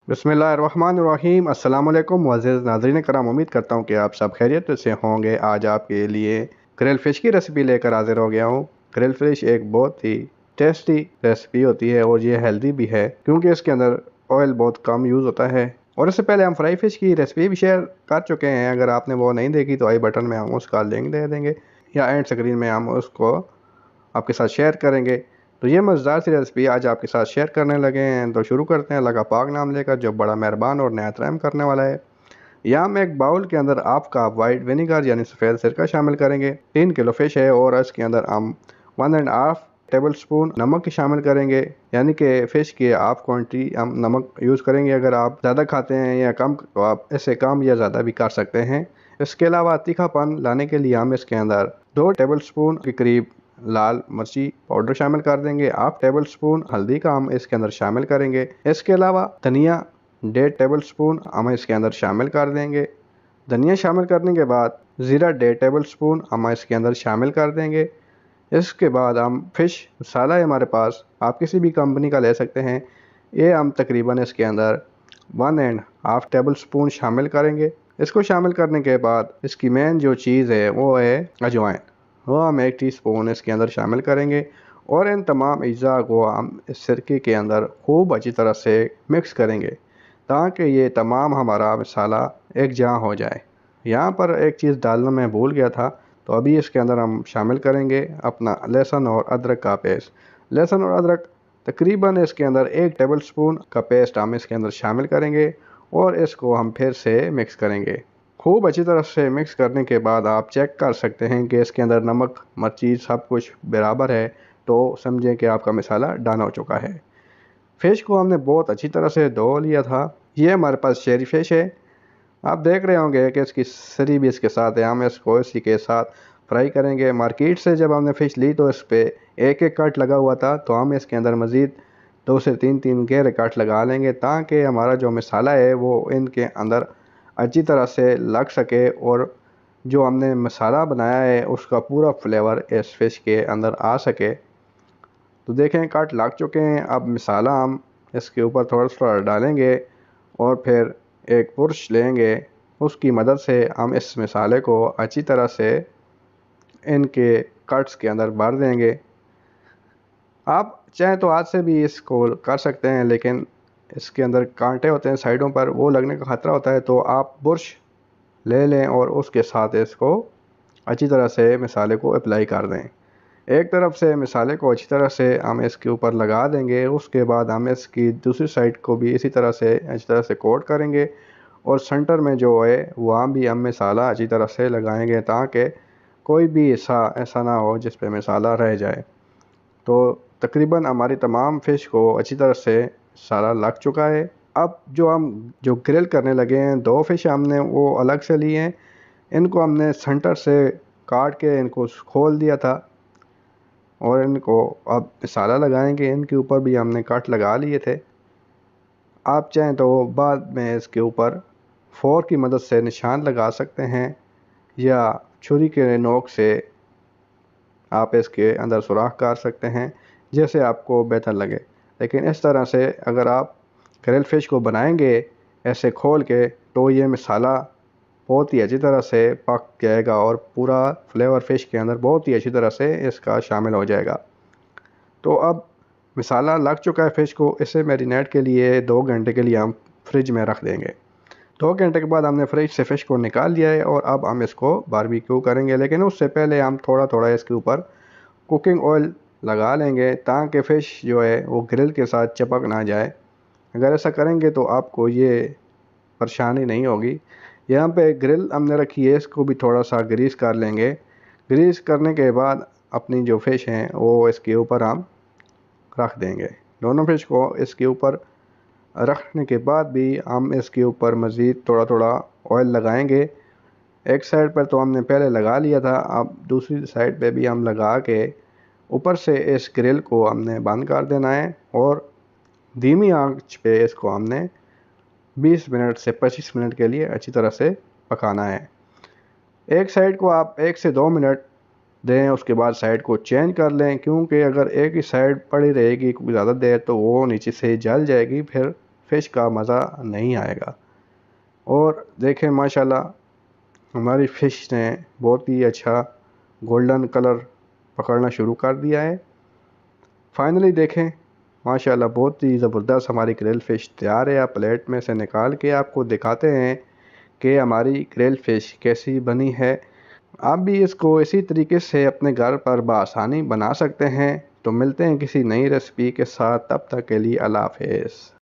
बिस्मिल्लाहिर्रहमानिर्रहीम। अस्सलाम वालेकुम मुअज़्ज़िज़ नाज़रीन कराम, उम्मीद करता हूँ कि आप सब खैरियत से होंगे। आज आपके लिए ग्रिल फ़िश की रेसिपी लेकर हाज़िर हो गया हूँ। ग्रिल फ़िश एक बहुत ही टेस्टी रेसिपी होती है और ये हेल्दी भी है क्योंकि इसके अंदर ऑयल बहुत कम यूज़ होता है। और इससे पहले हम फ्राई फ़िश की रेसिपी भी शेयर कर चुके हैं। अगर आपने वो नहीं देखी तो आई बटन में हम उसका लिंक दे देंगे या एंड स्क्रीन में हम उसको आपके साथ शेयर करेंगे। तो ये मज़ेदार सी रेसिपी आज आपके साथ शेयर करने लगे हैं, तो शुरू करते हैं अल्लाह का पाक नाम लेकर जो बड़ा मेहरबान और नहायत रहम करने वाला है। यहाँ हम एक बाउल के अंदर हाफ कप वाइट विनेगर यानी सफ़ेद सिरका शामिल करेंगे। 3 किलो फ़िश है और इसके अंदर हम 1 एंड हाफ टेबल स्पून नमक की शामिल करेंगे, यानी कि फ़िश की हाफ क्वांटिटी हम नमक यूज़ करेंगे। अगर आप ज़्यादा खाते हैं या कम तो आप इससे कम या ज़्यादा भी कर सकते हैं। इसके अलावा तीखापन लाने के लिए हम इसके अंदर 2 टेबल स्पून के करीब लाल मिर्ची पाउडर शामिल कर देंगे। हाफ टेबल स्पून हल्दी का हम इसके अंदर शामिल करेंगे। इसके अलावा धनिया 1.5 टेबल स्पून हम इसके अंदर शामिल कर देंगे। धनिया शामिल करने के बाद ज़ीरा 1.5 टेबल स्पून हम इसके अंदर शामिल कर देंगे। इसके बाद हम फ़िश मसाला है हमारे पास, आप किसी भी कंपनी का ले सकते हैं। ये हम तकरीबन इसके अंदर 1 एंड हाफ टेबल स्पून शामिल करेंगे। इसको शामिल करने के बाद इसकी मेन जो चीज़ है वो है अजवाइन। वो हम 1 टीस्पून इसके अंदर शामिल करेंगे और इन तमाम अज्जा को हम इस सिरके के अंदर खूब अच्छी तरह से मिक्स करेंगे ताकि ये तमाम हमारा मसाला एक जहाँ हो जाए। यहाँ पर एक चीज़ डालना मैं भूल गया था, तो अभी इसके अंदर हम शामिल करेंगे अपना लहसुन और अदरक का पेस्ट। लहसुन और अदरक तकरीबन इसके अंदर 1 टेबल स्पून का पेस्ट हम इसके अंदर शामिल करेंगे और इसको हम फिर से मिक्स करेंगे। खूब अच्छी तरह से मिक्स करने के बाद आप चेक कर सकते हैं कि इसके अंदर नमक मिर्ची सब कुछ बराबर है, तो समझें कि आपका मसाला डन हो चुका है। फ़िश को हमने बहुत अच्छी तरह से धो लिया था। ये हमारे पास शेरी फ़िश है। आप देख रहे होंगे कि इसकी सरी भी इसके साथ है। हम इसको इसी के साथ फ्राई करेंगे। मार्केट से जब हमने फ़िश ली तो इस पे एक-एक कट लगा हुआ था, तो हम इसके अंदर मज़ीद 2 से 3-3 गहरे कट लगा लेंगे ताकि हमारा जो मसाला है वो इनके अंदर अच्छी तरह से लग सके और जो हमने मसाला बनाया है उसका पूरा फ्लेवर इस फ़िश के अंदर आ सके। तो देखें कट लग चुके हैं। अब मसाला हम इसके ऊपर थोड़ा-थोड़ा डालेंगे और फिर एक बुरश लेंगे, उसकी मदद से हम इस मसाले को अच्छी तरह से इनके कट्स के अंदर भर देंगे। आप चाहें तो हाथ से भी इसको कर सकते हैं, लेकिन इसके अंदर कांटे होते हैं साइडों पर, वो लगने का ख़तरा होता है, तो आप बुरश ले लें और उसके साथ इसको अच्छी तरह से मसाले को अप्लाई कर दें। एक तरफ से मसाले को अच्छी तरह से हम इसके ऊपर लगा देंगे, उसके बाद हम इसकी दूसरी साइड को भी इसी तरह से अच्छी तरह से कोट करेंगे और सेंटर में जो है वहाँ भी हम मसाला अच्छी तरह से लगाएंगे ताकि कोई भी हिस्सा ऐसा ना हो जिस पे मसाला रह जाए। तो तकरीबन हमारी तमाम फ़िश को अच्छी तरह से सारा लग चुका है। अब जो ग्रिल करने लगे हैं, 2 फ़िश हमने वो अलग से लिए हैं। इनको हमने सेंटर से काट के इनको खोल दिया था और इनको अब मसाला लगाएंगे। इनके ऊपर भी हमने कट लगा लिए थे। आप चाहें तो बाद में इसके ऊपर फ़ोर्क की मदद से निशान लगा सकते हैं या छुरी के नोक से आप इसके अंदर सुराख कर सकते हैं, जैसे आपको बेहतर लगे। लेकिन इस तरह से अगर आप ग्रिल फ़िश को बनाएंगे ऐसे खोल के, तो ये मसाला बहुत ही अच्छी तरह से पक जाएगा और पूरा फ्लेवर फ़िश के अंदर बहुत ही अच्छी तरह से इसका शामिल हो जाएगा। तो अब मसाला लग चुका है फ़िश को, इसे मैरिनेट के लिए 2 घंटे के लिए हम फ्रिज में रख देंगे। 2 घंटे के बाद हमने फ्रिज से फ़िश को निकाल लिया है और अब हम इसको बारबेक्यू करेंगे, लेकिन उससे पहले हम थोड़ा-थोड़ा इसके ऊपर कुकिंग ऑयल लगा लेंगे ताकि फ़िश जो है वो ग्रिल के साथ चिपक ना जाए। अगर ऐसा करेंगे तो आपको ये परेशानी नहीं होगी। यहाँ पे ग्रिल हमने रखी है, इसको भी थोड़ा-सा ग्रीस कर लेंगे। ग्रीस करने के बाद अपनी जो फ़िश हैं वो इसके ऊपर हम रख देंगे। दोनों फ़िश को इसके ऊपर रखने के बाद भी हम इसके ऊपर मज़ीद थोड़ा-थोड़ा ऑयल लगाएंगे। एक साइड पर तो हमने पहले लगा लिया था, अब दूसरी साइड पे भी हम लगा के ऊपर से इस ग्रिल को हमने बंद कर देना है और धीमी आंच पे इसको हमने 20 मिनट से 25 मिनट के लिए अच्छी तरह से पकाना है। एक साइड को आप 1 से 2 मिनट दें, उसके बाद साइड को चेंज कर लें, क्योंकि अगर एक ही साइड पड़ी रहेगी ज़्यादा देर तो वो नीचे से जल जाएगी, फिर फ़िश का मज़ा नहीं आएगा। और देखें माशाल्लाह हमारी फ़िश ने बहुत ही अच्छा गोल्डन कलर पकड़ना शुरू कर दिया है। फाइनली देखें माशाल्लाह बहुत ही ज़बरदस्त हमारी ग्रिल फ़िश तैयार है। आप प्लेट में से निकाल के आपको दिखाते हैं कि हमारी ग्रिल फ़िश कैसी बनी है। आप भी इसको इसी तरीके से अपने घर पर बआसानी बना सकते हैं। तो मिलते हैं किसी नई रेसिपी के साथ, तब तक के लिए अल्लाह हाफ़िज़।